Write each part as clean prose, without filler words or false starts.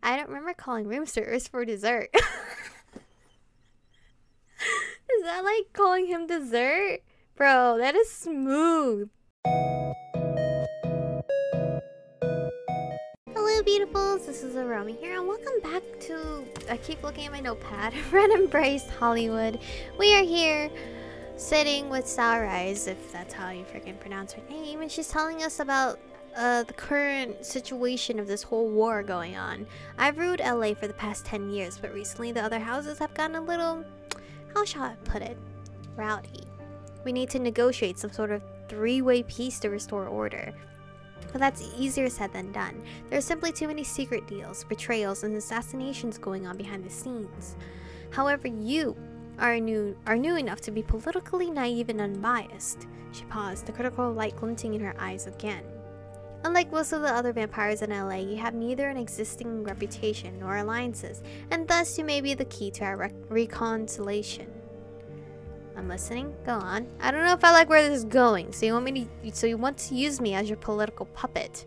I don't remember calling room service for dessert. Is that like calling him dessert? Bro, that is smooth. Hello beautifuls, this is Aromie here and welcome back to, I keep looking at my notepad, Red Embrace Hollywood. We are here sitting with Sour Eyes, if that's how you freaking pronounce her name, and she's telling us about the current situation of this whole war going on. I've ruled LA for the past 10 years, but recently the other houses have gotten a little, how shall I put it, rowdy. We need to negotiate some sort of three-way peace to restore order. But that's easier said than done. There are simply too many secret deals, betrayals, and assassinations going on behind the scenes. However, you are new enough to be politically naive and unbiased. She paused, the critical light glinting in her eyes again. Unlike most of the other vampires in LA, you have neither an existing reputation nor alliances, and thus you may be the key to our reconciliation. I'm listening. Go on. I don't know if I like where this is going. So you want to use me as your political puppet?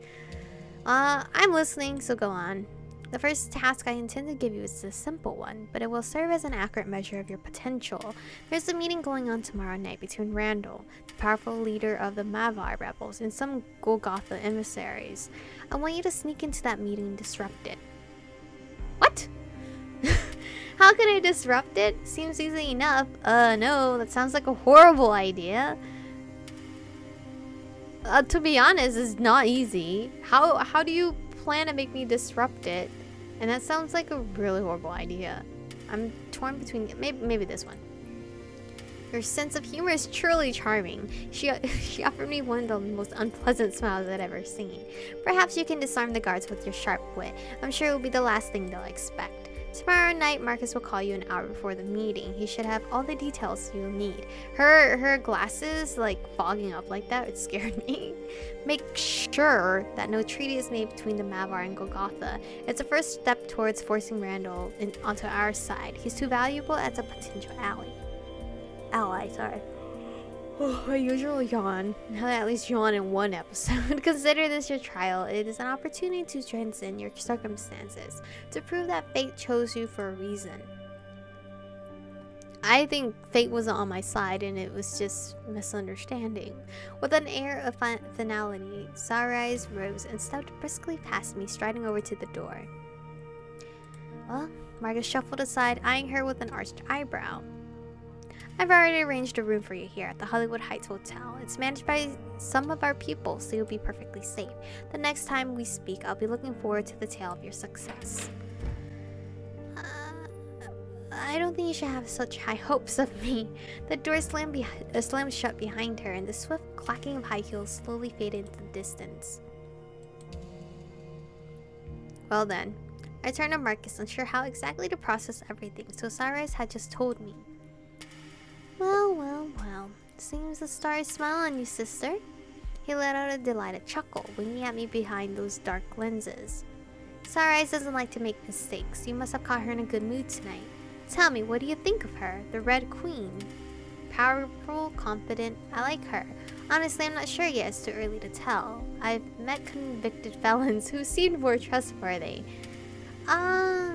I'm listening. So go on. The first task I intend to give you is a simple one, but it will serve as an accurate measure of your potential. There's a meeting going on tomorrow night between Randall, the powerful leader of the Mavar rebels, and some Golgotha emissaries. I want you to sneak into that meeting and disrupt it. What? How can I disrupt it? Seems easy enough. No, that sounds like a horrible idea. To be honest, it's not easy. How do you plan to make me disrupt it? And that sounds like a really horrible idea. I'm torn between maybe this one. Your sense of humor is truly charming. She offered me one of the most unpleasant smiles I'd ever seen. Perhaps you can disarm the guards with your sharp wit. I'm sure it will be the last thing they'll expect. Tomorrow night, Marcus will call you an hour before the meeting. He should have all the details you'll need. Her glasses, like, fogging up like that, it scared me. Make sure that no treaty is made between the Mavar and Golgotha. It's a first step towards forcing Randall onto our side. He's too valuable as a potential ally. Sorry. Oh, my usual yawn. Now that I at least yawn in one episode. Consider this your trial. It is an opportunity to transcend your circumstances, to prove that fate chose you for a reason. I think fate wasn't on my side and it was just misunderstanding. With an air of finality, Sour Eyes rose and stepped briskly past me, striding over to the door. Well, Marcus shuffled aside, eyeing her with an arched eyebrow. I've already arranged a room for you here at the Hollywood Heights Hotel. It's managed by some of our pupils, so you'll be perfectly safe. The next time we speak, I'll be looking forward to the tale of your success. I don't think you should have such high hopes of me. The door slammed shut behind her, and the swift clacking of high heels slowly faded into the distance. Well then, I turned to Marcus, unsure how exactly to process everything, so Sunrise had just told me. Well. Seems the stars smile on you, sister. He let out a delighted chuckle, winking at me behind those dark lenses. Sour Eyes doesn't like to make mistakes. You must have caught her in a good mood tonight. Tell me, what do you think of her? The Red Queen. Powerful, confident. I like her. Honestly, I'm not sure yet. It's too early to tell. I've met convicted felons who seemed more trustworthy. I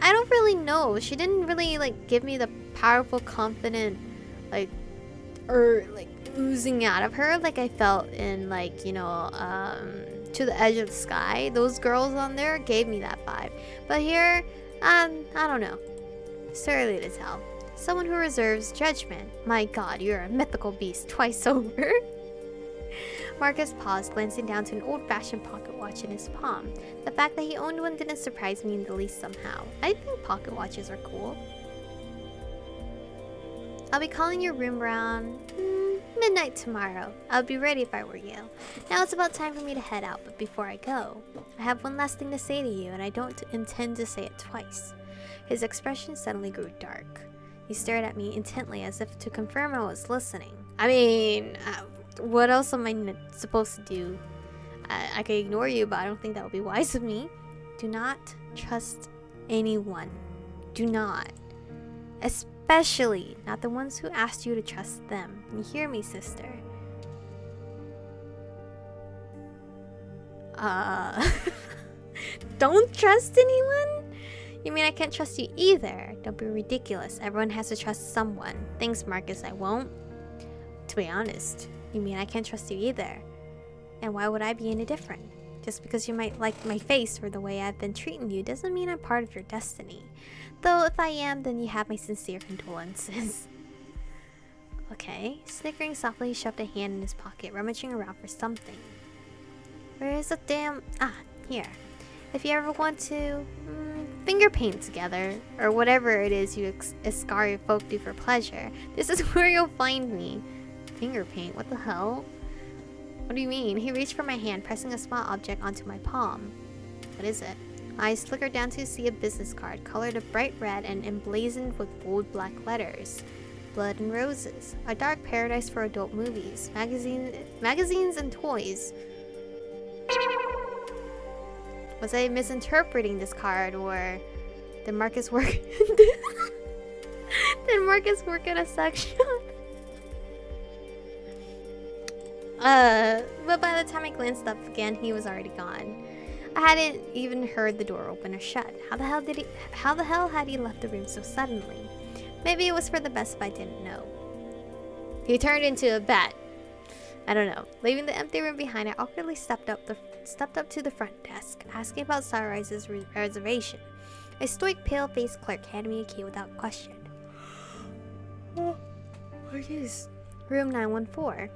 don't really know. She didn't really, like, give me the powerful, confident, like, oozing out of her like I felt in, like, you know, To the Edge of the Sky. Those girls on there gave me that vibe. But here, I don't know. It's too early to tell. Someone who reserves judgment. My god, you're a mythical beast twice over. Marcus paused, glancing down to an old-fashioned pocket watch in his palm. The fact that he owned one didn't surprise me in the least somehow. I think pocket watches are cool. I'll be calling your room around midnight tomorrow. I'll be ready if I were you. Now it's about time for me to head out, but before I go, I have one last thing to say to you, and I don't intend to say it twice. His expression suddenly grew dark. He stared at me intently as if to confirm I was listening. I mean, what else am I supposed to do? I could ignore you, but I don't think that would be wise of me. Do not trust anyone. Do not. Especially not the ones who asked you to trust them. You hear me, sister? Don't trust anyone? You mean I can't trust you either? Don't be ridiculous. Everyone has to trust someone. Thanks, Marcus, I won't. To be honest, you mean I can't trust you either? And why would I be any different? Just because you might like my face or the way I've been treating you doesn't mean I'm part of your destiny. Though if I am, then you have my sincere condolences. Okay. Snickering softly, he shoved a hand in his pocket, rummaging around for something. Where is the damn... Ah, here. If you ever want to finger paint together, or whatever it is you Iscari folk do for pleasure, this is where you'll find me. Finger paint? What the hell? What do you mean? He reached for my hand, pressing a small object onto my palm. What is it? Eyes flickered down to see a business card, colored a bright red and emblazoned with bold black letters. Blood and Roses. A dark paradise for adult movies, magazines and toys. Was I misinterpreting this card, or did Marcus work? Did Marcus work at a sex shop? But by the time I glanced up again, he was already gone. I hadn't even heard the door open or shut. How the hell had he left the room so suddenly? Maybe it was for the best if I didn't know. He turned into a bat. I don't know. Leaving the empty room behind, I awkwardly stepped up to the front desk, asking about Sunrise's reservation. A stoic, pale-faced clerk handed me a key without question. What is room 914?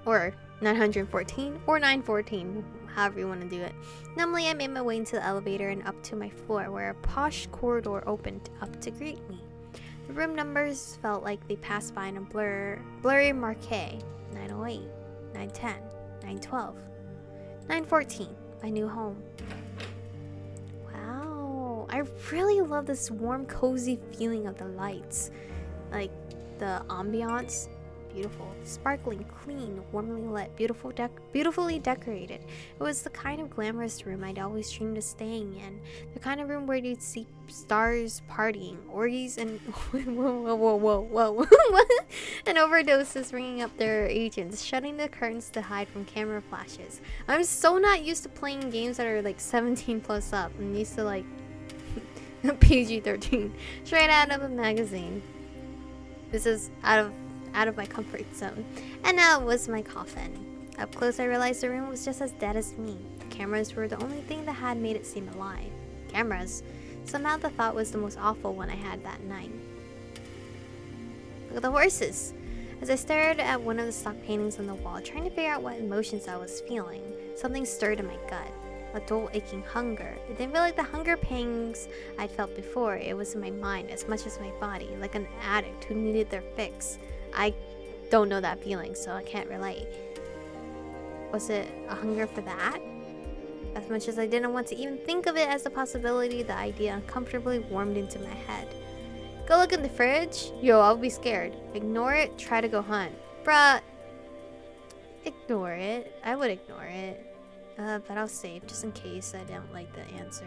Or 914, or 914, however you want to do it. Numbly, I made my way into the elevator and up to my floor, where a posh corridor opened up to greet me. The room numbers felt like they passed by in a blurry marquee. 908, 910, 912, 914, my new home. Wow, I really love this warm, cozy feeling of the lights. Like, the ambiance. Beautiful, sparkling, clean, warmly lit, beautifully decorated. It was the kind of glamorous room I'd always dreamed of staying in. The kind of room where you'd see stars partying, orgies, and whoa, and overdoses ringing up their agents, shutting the curtains to hide from camera flashes. I'm so not used to playing games that are like 17 plus up. I'm used to like PG-13, straight out of a magazine. This is out of my comfort zone. And now it was my coffin. Up close, I realized the room was just as dead as me. The cameras were the only thing that had made it seem alive. Cameras. Somehow the thought was the most awful one I had that night. Look at the horses! As I stared at one of the stock paintings on the wall, trying to figure out what emotions I was feeling, something stirred in my gut. A dull, aching hunger. It didn't feel like the hunger pangs I'd felt before. It was in my mind as much as my body, like an addict who needed their fix. I don't know that feeling, so I can't relate. Was it a hunger for that? As much as I didn't want to even think of it as a possibility, the idea uncomfortably warmed into my head. Go look in the fridge? Yo, I'll be scared. Ignore it, try to go hunt. Bruh. Ignore it. I would ignore it. But I'll save, just in case I don't like the answer.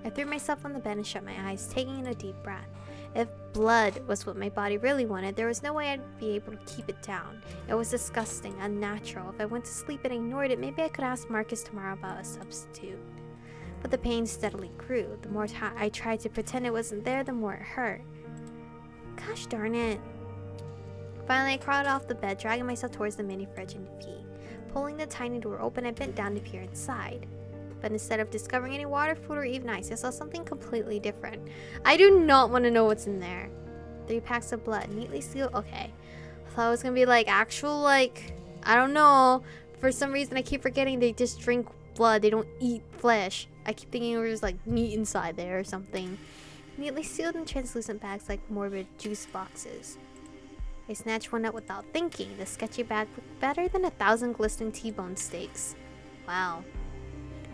I threw myself on the bed and shut my eyes, taking in a deep breath. If blood was what my body really wanted, there was no way I'd be able to keep it down. It was disgusting, unnatural. If I went to sleep and ignored it, maybe I could ask Marcus tomorrow about a substitute. But the pain steadily grew. The more I tried to pretend it wasn't there, the more it hurt. Gosh darn it. Finally, I crawled off the bed, dragging myself towards the mini fridge and defeat. Pulling the tiny door open, I bent down to peer inside. But instead of discovering any water, food, or even ice, I saw something completely different. I do not want to know what's in there. 3 packs of blood, neatly sealed. Okay. I thought it was going to be like actual, like, I don't know. For some reason, I keep forgetting they just drink blood. They don't eat flesh. I keep thinking there was like meat inside there or something. Neatly sealed in translucent bags like morbid juice boxes. I snatched one up without thinking. The sketchy bag looked better than 1,000 glistening T-bone steaks. Wow.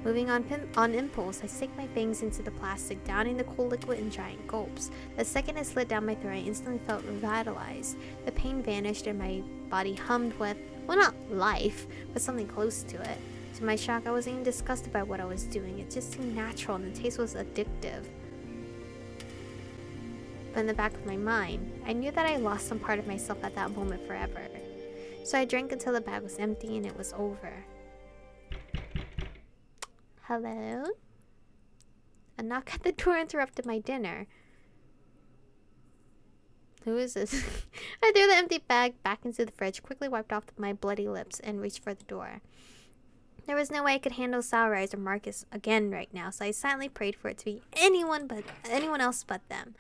Moving on impulse, I sank my fangs into the plastic, downing the cool liquid in giant gulps. The second it slid down my throat, I instantly felt revitalized. The pain vanished and my body hummed with, well, not life, but something close to it. To my shock, I wasn't even disgusted by what I was doing. It just seemed natural and the taste was addictive. But in the back of my mind, I knew that I lost some part of myself at that moment forever. So I drank until the bag was empty and it was over. Hello? A knock at the door interrupted my dinner. Who is this? I threw the empty bag back into the fridge, quickly wiped off my bloody lips, and reached for the door. There was no way I could handle Soureyes or Marcus again right now, so I silently prayed for it to be anyone else but them.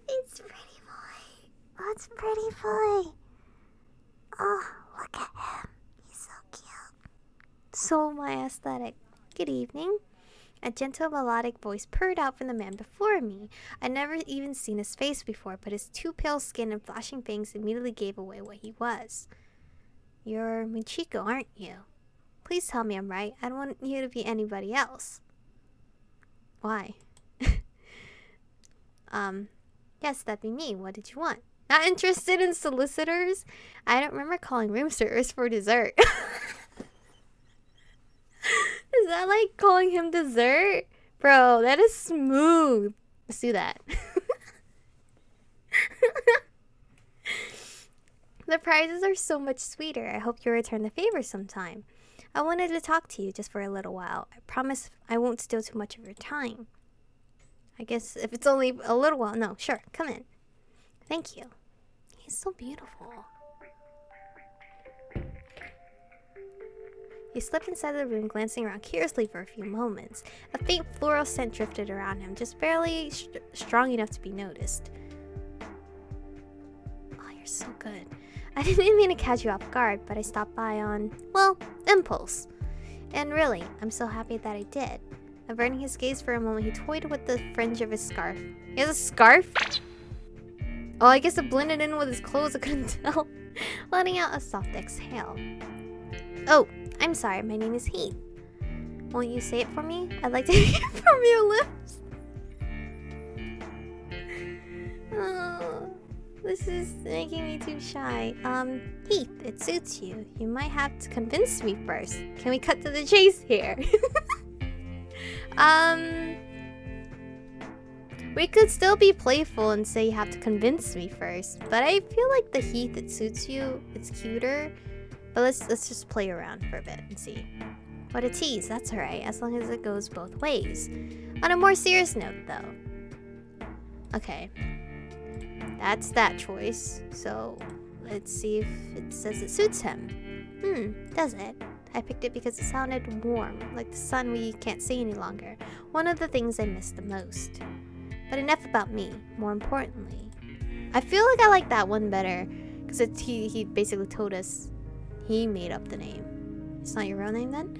It's Pretty Boy. Oh, it's Pretty Boy. Oh, look at him. He's so cute. So my aesthetic. Good evening. A gentle melodic voice purred out from the man before me. I'd never even seen his face before, but his too pale skin and flashing fangs immediately gave away what he was. You're Michiko, aren't you? Please tell me I'm right. I don't want you to be anybody else. Why? Yes, that'd be me. What did you want? Not interested in solicitors? I don't remember calling room service for dessert. Is that like calling him dessert? Bro, that is smooth. Let's do that. The prizes are so much sweeter. I hope you'll return the favor sometime. I wanted to talk to you just for a little while. I promise I won't steal too much of your time. I guess if it's only a little while. No, sure. Come in. Thank you. He's so beautiful. He slipped inside the room, glancing around curiously for a few moments. A faint floral scent drifted around him, just barely strong enough to be noticed. Oh, you're so good. I didn't mean to catch you off guard, but I stopped by on, well, impulse. And really, I'm so happy that I did. Averting his gaze for a moment, he toyed with the fringe of his scarf. He has a scarf? Oh, I guess it blended in with his clothes, I couldn't tell. Letting out a soft exhale. Oh, I'm sorry, my name is Heath. Won't you say it for me? I'd like to hear it from your lips. Oh, this is making me too shy. Heath, it suits you. You might have to convince me first. Can we cut to the chase here? We could still be playful and say you have to convince me first, but I feel like the Heath, it suits you. It's cuter. But let's just play around for a bit and see. What a tease, that's alright, as long as it goes both ways. On a more serious note, though. Okay. That's that choice. So, let's see if it says it suits him. Does it? I picked it because it sounded warm, like the sun we can't see any longer. One of the things I miss the most. But enough about me, more importantly. I feel like I like that one better, because he basically told us he made up the name. It's not your real name then?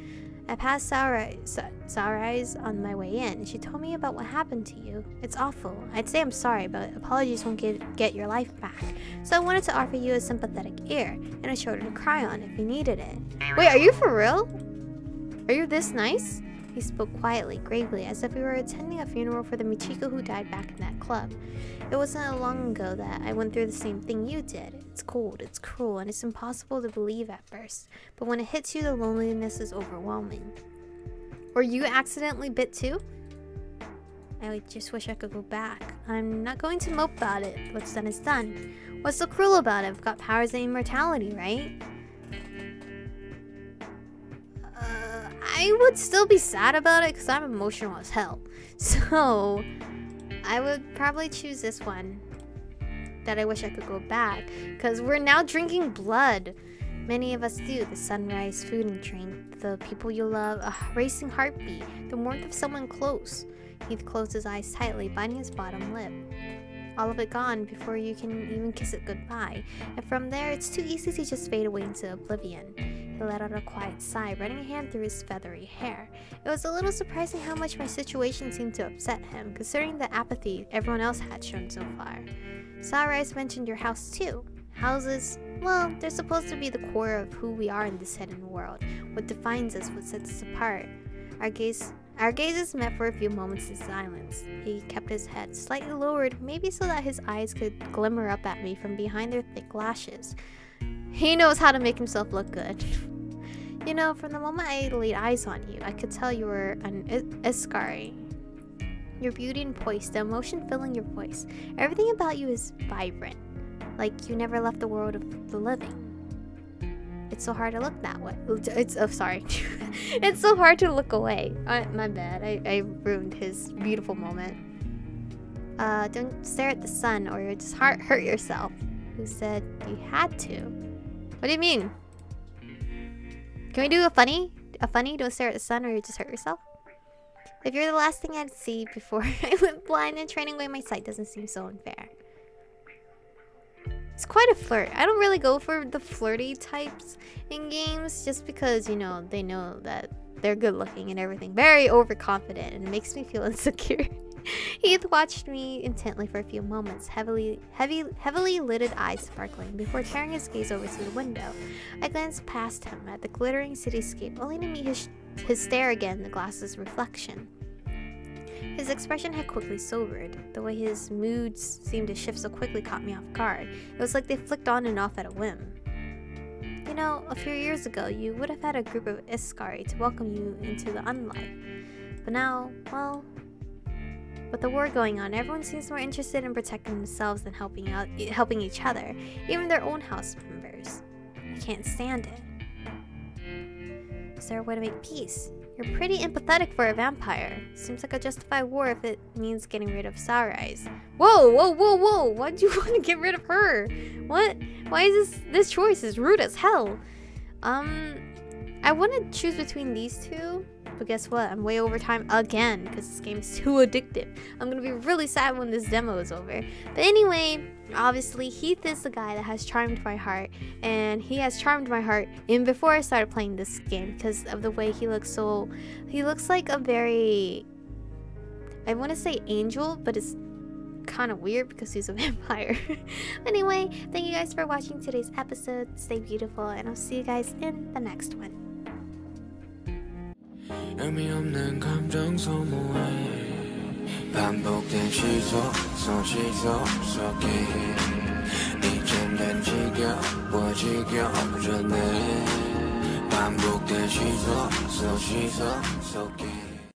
I passed Soureyes on my way in. She told me about what happened to you. It's awful. I'd say I'm sorry, but apologies won't get your life back. So I wanted to offer you a sympathetic ear and a shoulder to cry on if you needed it. Wait, are you for real? Are you this nice? He spoke quietly, gravely, as if we were attending a funeral for the Michiko who died back in that club. It wasn't long ago that I went through the same thing you did. It's cold, it's cruel, and it's impossible to believe at first. But when it hits you, the loneliness is overwhelming. Were you accidentally bit too? I just wish I could go back. I'm not going to mope about it. What's done is done. What's so cruel about it? I've got powers of immortality, right? I would still be sad about it because I'm emotional as hell. So, I would probably choose this one. That I wish I could go back. Because we're now drinking blood. Many of us do. The sunrise, food and drink. The people you love. A racing heartbeat. The warmth of someone close. Heath closed his eyes tightly, biting his bottom lip. All of it gone before you can even kiss it goodbye. And from there, it's too easy to just fade away into oblivion. He let out a quiet sigh, running a hand through his feathery hair. It was a little surprising how much my situation seemed to upset him, considering the apathy everyone else had shown so far. Soureyes mentioned your house too. Houses, well, they're supposed to be the core of who we are in this hidden world. What defines us, what sets us apart. Our gazes met for a few moments in silence. He kept his head slightly lowered, maybe so that his eyes could glimmer up at me from behind their thick lashes. He knows how to make himself look good. You know, from the moment I laid eyes on you, I could tell you were an Iskari. Your beauty and poise, the emotion filling your voice. Everything about you is vibrant. Like you never left the world of the living. It's so hard to look that way. It's oh sorry. It's so hard to look away. My bad. I ruined his beautiful moment. Don't stare at the sun or you'll just hurt yourself. Who said you had to? What do you mean? Can we do a funny? Don't stare at the sun or you just hurt yourself? If you're the last thing I'd see before I went blind and training away my sight doesn't seem so unfair. It's quite a flirt. I don't really go for the flirty types in games just because, you know, they know that they're good looking and everything. Very overconfident and it makes me feel insecure. Heath watched me intently for a few moments, heavily lidded eyes sparkling, before turning his gaze over to the window. I glanced past him at the glittering cityscape, only to meet his stare again in the glass's reflection. His expression had quickly sobered. The way his moods seemed to shift so quickly caught me off guard. It was like they flicked on and off at a whim. You know, a few years ago, you would have had a group of Iskari to welcome you into the unlife. But now, well, with the war going on, everyone seems more interested in protecting themselves than helping each other, even their own house members. I can't stand it. Is there a way to make peace? You're pretty empathetic for a vampire. Seems like a justified war if it means getting rid of Sour Eyes. Whoa, whoa, whoa, whoa! Why'd you want to get rid of her? What? Why is this choice is rude as hell? I want to choose between these two, but guess what? I'm way over time again because this game is too addictive. I'm gonna be really sad when this demo is over. But anyway, obviously Heath is the guy that has charmed my heart, and he has charmed my heart even before I started playing this game because of the way he looks. He looks like a very, I want to say angel, but it's kind of weird because he's a vampire. Anyway, thank you guys for watching today's episode. Stay beautiful, and I'll see you guys in the next one. 의미 없는 감정 소모해 반복된 시소 속에 이젠 난 지겨워지려네 반복된 시소 속에